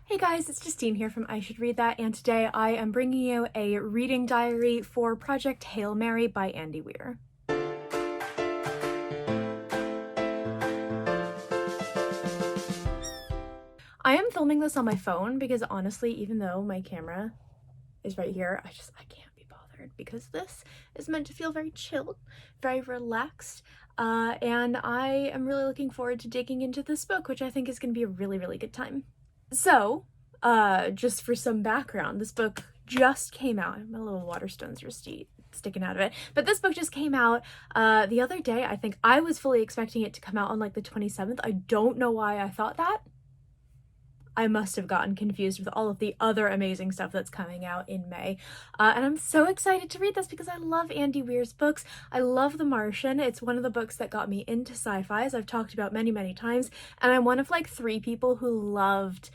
Hey guys, it's Justine here from I Should Read That, and today I am bringing you a reading diary for Project Hail Mary by Andy Weir. I am filming this on my phone because honestly, even though my camera is right here, I can't be bothered because this is meant to feel very chill, very relaxed, and I am really looking forward to digging into this book, which I think is going to be a really, really good time. So, just for some background, this book just came out. My little Waterstones are sticking out of it. But this book just came out the other day. I think I was fully expecting it to come out on like the 27th. I don't know why I thought that. I must have gotten confused with all of the other amazing stuff that's coming out in May. And I'm so excited to read this because I love Andy Weir's books. I love The Martian. It's one of the books that got me into sci-fi, as I've talked about many, many times. And I'm one of like 3 people who loved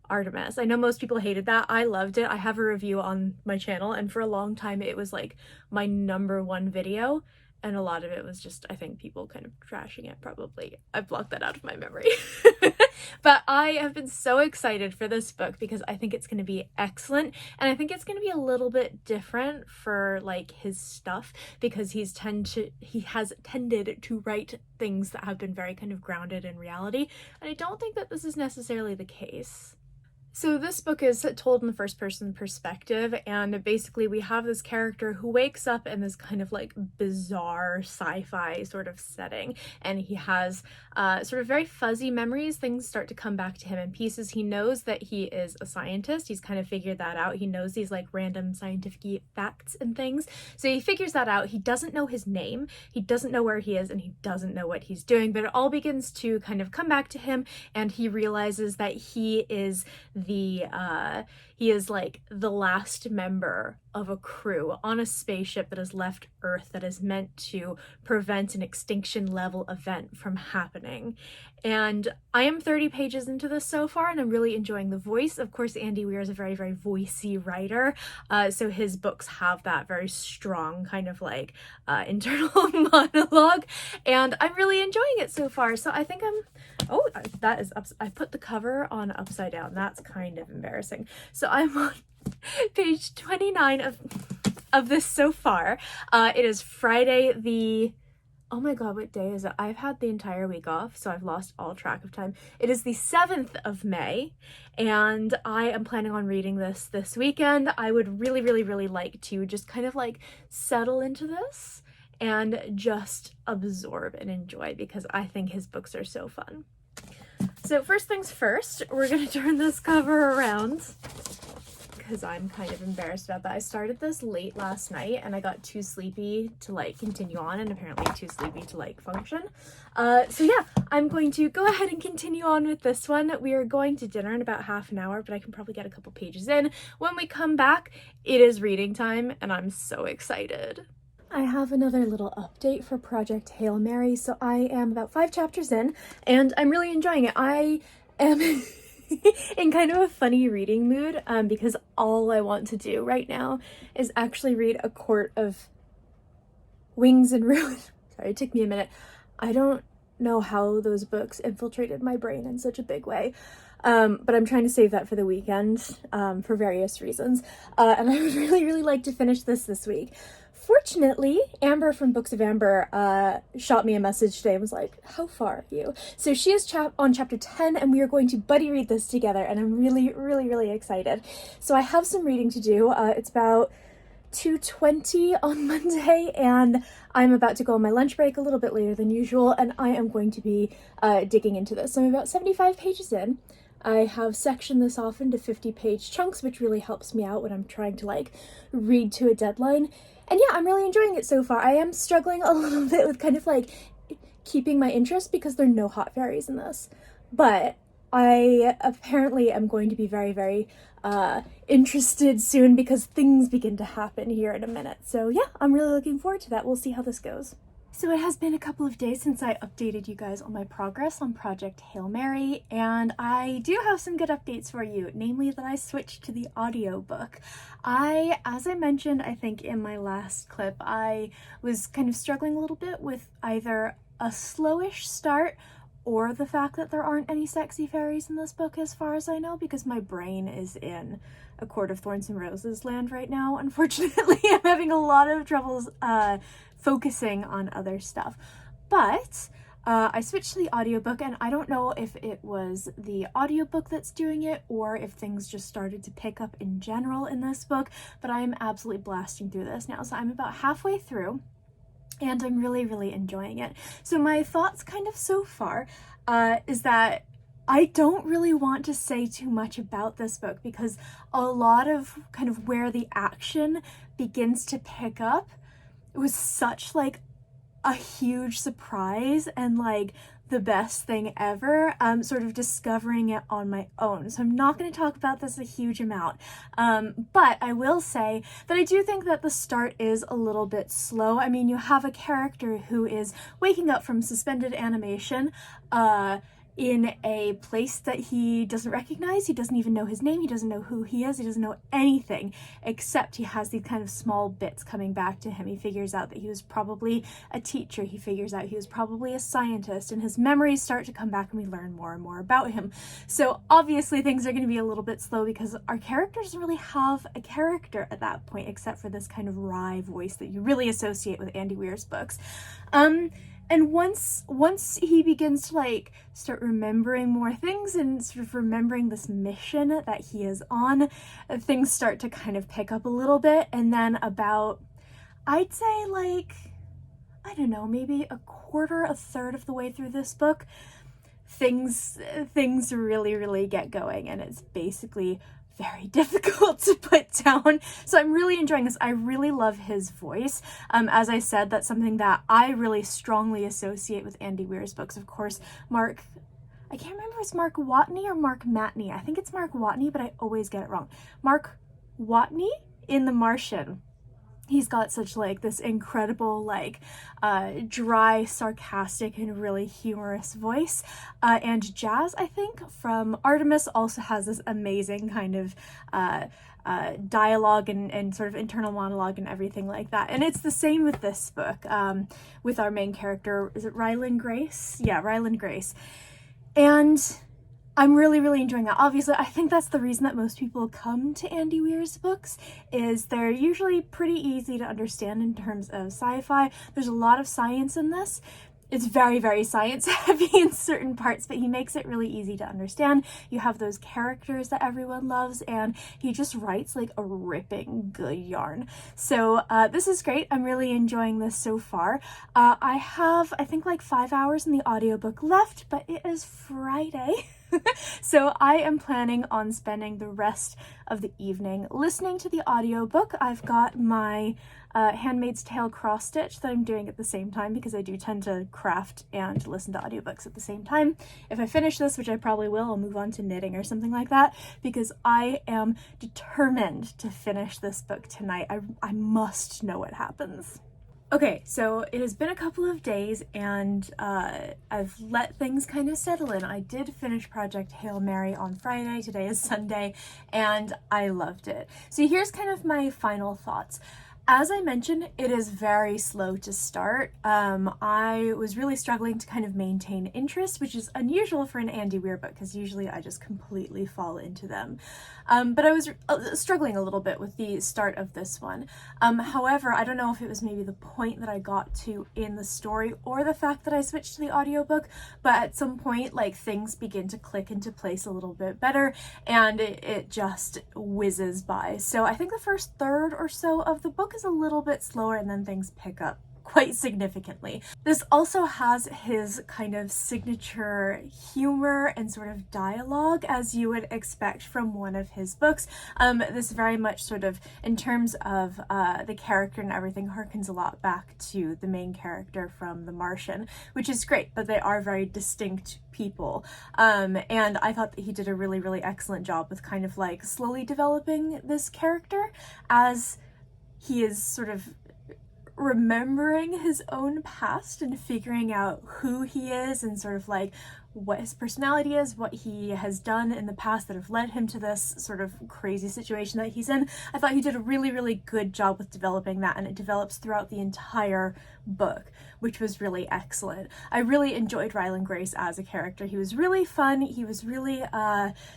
Artemis. I know most people hated that. I loved it. I have a review on my channel, and for a long time it was like my #1 video. And a lot of it was just, I think, people kind of trashing it, probably. I've blocked that out of my memory. But I have been so excited for this book because I think it's going to be excellent. And I think it's going to be a little bit different for like his stuff because he has tended to write things that have been very kind of grounded in reality. And I don't think that this is necessarily the case. So this book is told in the first person perspective, and basically we have this character who wakes up in this kind of like bizarre sci-fi sort of setting, and he has sort of very fuzzy memories. Things start to come back to him in pieces. He knows that he is a scientist. He's kind of figured that out. He knows these like random scientific facts and things. So he figures that out. He doesn't know his name. He doesn't know where he is, and he doesn't know what he's doing, but it all begins to kind of come back to him, and he realizes that he is like the last member of a crew on a spaceship that has left Earth that is meant to prevent an extinction level event from happening. And I am 30 pages into this so far, and I'm really enjoying the voice. Of course, Andy Weir is a very, very voicey writer, so his books have that very strong kind of like internal monologue, and I'm really enjoying it so far. So I think I put the cover on upside down. That's kind of embarrassing. So I'm on page 29 of this so far. It is Friday oh my god, what day is it? I've had the entire week off, so I've lost all track of time. It is the 7th of May, and I am planning on reading this weekend. I would really, really, really like to just kind of like settle into this and just absorb and enjoy because I think his books are so fun. So first things first, we're gonna turn this cover around because I'm kind of embarrassed about that. I started this late last night and I got too sleepy to like continue on, and apparently too sleepy to like function. So yeah, I'm going to go ahead and continue on with this one. We are going to dinner in about half an hour, but I can probably get a couple pages in. When we come back, it is reading time and I'm so excited. I have another little update for Project Hail Mary. So I am about 5 chapters in and I'm really enjoying it. I am in kind of a funny reading mood because all I want to do right now is actually read A Court of Wings and Ruin. Sorry, it took me a minute. I don't know how those books infiltrated my brain in such a big way. But I'm trying to save that for the weekend for various reasons. And I would really, really like to finish this week. Fortunately, Amber from Books of Amber shot me a message today and was like, how far are you? So she is on chapter 10 and we are going to buddy read this together, and I'm really, really, really excited. So I have some reading to do. It's about 2:20 on Monday and I'm about to go on my lunch break a little bit later than usual, and I am going to be digging into this. So I'm about 75 pages in. I have sectioned this off into 50-page chunks, which really helps me out when I'm trying to like read to a deadline. And yeah, I'm really enjoying it so far. I am struggling a little bit with kind of like keeping my interest because there are no hot fairies in this. But I apparently am going to be very, very interested soon because things begin to happen here in a minute. So yeah, I'm really looking forward to that. We'll see how this goes. So it has been a couple of days since I updated you guys on my progress on Project Hail Mary, and I do have some good updates for you, namely that I switched to the audiobook. As I mentioned, I think in my last clip, I was kind of struggling a little bit with either a slowish start or the fact that there aren't any sexy fairies in this book as far as I know, because my brain is in A Court of Thorns and Roses land right now. Unfortunately, I'm having a lot of troubles focusing on other stuff. But I switched to the audiobook, and I don't know if it was the audiobook that's doing it or if things just started to pick up in general in this book, but I am absolutely blasting through this now. So I'm about halfway through, and I'm really, really enjoying it. So my thoughts kind of so far is that I don't really want to say too much about this book, because a lot of kind of where the action begins to pick up, it was such like a huge surprise and like the best thing ever, sort of discovering it on my own. So I'm not going to talk about this a huge amount, but I will say that I do think that the start is a little bit slow. I mean, you have a character who is waking up from suspended animation, in a place that he doesn't recognize. He doesn't even know his name. He doesn't know who he is. He doesn't know anything, except he has these kind of small bits coming back to him. He figures out that he was probably a teacher. He figures out he was probably a scientist, and his memories start to come back, and we learn more and more about him. So obviously things are going to be a little bit slow, because our character doesn't really have a character at that point, except for this kind of wry voice that you really associate with Andy Weir's books. And once he begins to like start remembering more things and sort of remembering this mission that he is on, things start to kind of pick up a little bit. And then about, I'd say like, I don't know, maybe a third of the way through this book, things really, really get going, and it's basically very difficult to put down. So I'm really enjoying this. I really love his voice. As I said, that's something that I really strongly associate with Andy Weir's books. Of course, I can't remember if it's Mark Watney or Mark Matney. I think it's Mark Watney, but I always get it wrong. Mark Watney in The Martian. He's got such like this incredible, like dry, sarcastic, and really humorous voice. And Jazz, I think, from Artemis also has this amazing kind of dialogue and sort of internal monologue and everything like that. And it's the same with this book, with our main character. Is it Ryland Grace? Yeah, Ryland Grace. And I'm really, really enjoying that. Obviously, I think that's the reason that most people come to Andy Weir's books, is they're usually pretty easy to understand in terms of sci-fi. There's a lot of science in this. It's very, very science heavy in certain parts, but he makes it really easy to understand. You have those characters that everyone loves, and he just writes like a ripping good yarn. So this is great. I'm really enjoying this so far. I have, I think, like 5 hours in the audiobook left, but it is Friday. So I am planning on spending the rest of the evening listening to the audiobook. I've got my Handmaid's Tale cross stitch that I'm doing at the same time, because I do tend to craft and listen to audiobooks at the same time. If I finish this, which I probably will, I'll move on to knitting or something like that, because I am determined to finish this book tonight. I must know what happens. Okay, so it has been a couple of days, and I've let things kind of settle in. I did finish Project Hail Mary on Friday. Today is Sunday, and I loved it. So here's kind of my final thoughts. As I mentioned, it is very slow to start. I was really struggling to kind of maintain interest, which is unusual for an Andy Weir book, because usually I just completely fall into them. But I was struggling a little bit with the start of this one. However, I don't know if it was maybe the point that I got to in the story or the fact that I switched to the audiobook, but at some point, like, things begin to click into place a little bit better, and it just whizzes by. So I think the first third or so of the book is a little bit slower, and then things pick up quite significantly. This also has his kind of signature humor and sort of dialogue, as you would expect from one of his books. This very much sort of, in terms of the character and everything, harkens a lot back to the main character from The Martian, which is great, but they are very distinct people. And I thought that he did a really, really excellent job with kind of like slowly developing this character as he is sort of remembering his own past and figuring out who he is and sort of like what his personality is, what he has done in the past that have led him to this sort of crazy situation that he's in. I thought he did a really, really good job with developing that, and it develops throughout the entire book, which was really excellent. I really enjoyed Ryland Grace as a character. He was really fun. He was really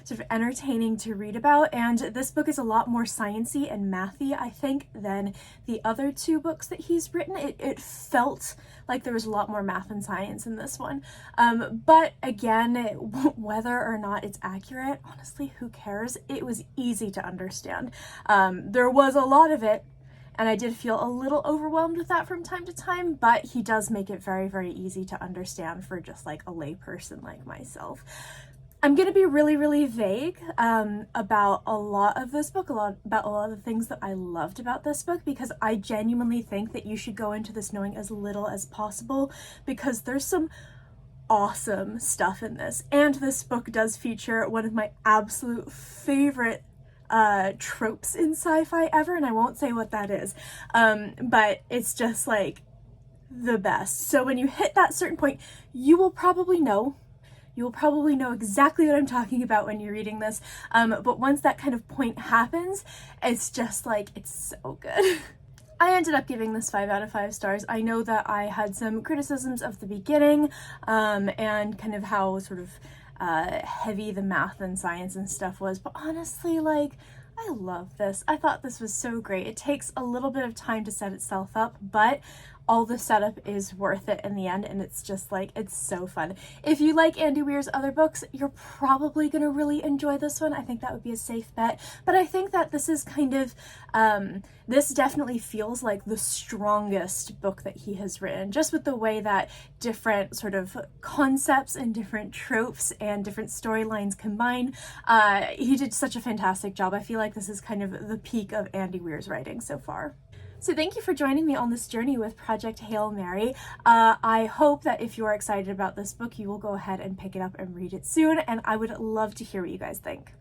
sort of entertaining to read about, and this book is a lot more sciencey and mathy, I think, than the other two books that he's written. It felt like there was a lot more math and science in this one. But again, whether or not it's accurate, honestly, who cares? It was easy to understand. There was a lot of it, and I did feel a little overwhelmed with that from time to time, but he does make it very, very easy to understand for just like a layperson like myself. I'm going to be really, really vague about a lot of this book, about a lot of the things that I loved about this book, because I genuinely think that you should go into this knowing as little as possible, because there's some awesome stuff in this. And this book does feature one of my absolute favorite tropes in sci-fi ever, and I won't say what that is, but it's just like the best. So when you hit that certain point, you will probably know exactly what I'm talking about when you're reading this, but once that kind of point happens, it's just like, it's so good. I ended up giving this 5 out of 5 stars. I know that I had some criticisms of the beginning, and kind of how sort of heavy the math and science and stuff was, but honestly, like, I love this. I thought this was so great. It takes a little bit of time to set itself up, but all the setup is worth it in the end, and it's just like, it's so fun. If you like Andy Weir's other books, you're probably gonna really enjoy this one. I think that would be a safe bet, but I think that this is kind of, this definitely feels like the strongest book that he has written, just with the way that different sort of concepts and different tropes and different storylines combine. He did such a fantastic job. I feel like this is kind of the peak of Andy Weir's writing so far. So thank you for joining me on this journey with Project Hail Mary. I hope that if you are excited about this book, you will go ahead and pick it up and read it soon, and I would love to hear what you guys think.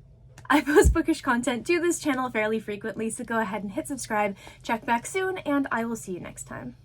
I post bookish content to this channel fairly frequently, so go ahead and hit subscribe, check back soon, and I will see you next time.